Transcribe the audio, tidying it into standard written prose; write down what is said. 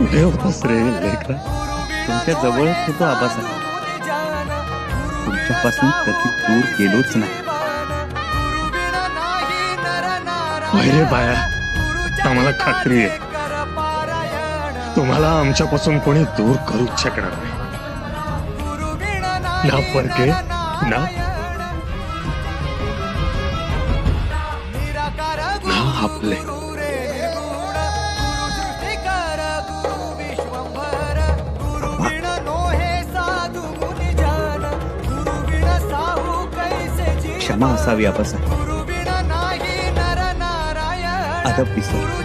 कुठे होतास रे लेकरा? तुमच्या जवळच होतो आबासाहेब. तुमच्यापासून कधी दूर गेलोच नाही. होय रे बाया, आम्हाला खात्री आहे तुम्हाला आमच्यापासून कोणी दूर करूच शकणार नाही. ना परके ना आपले. क्षमा असावी आबासाहेब. अदब विसर.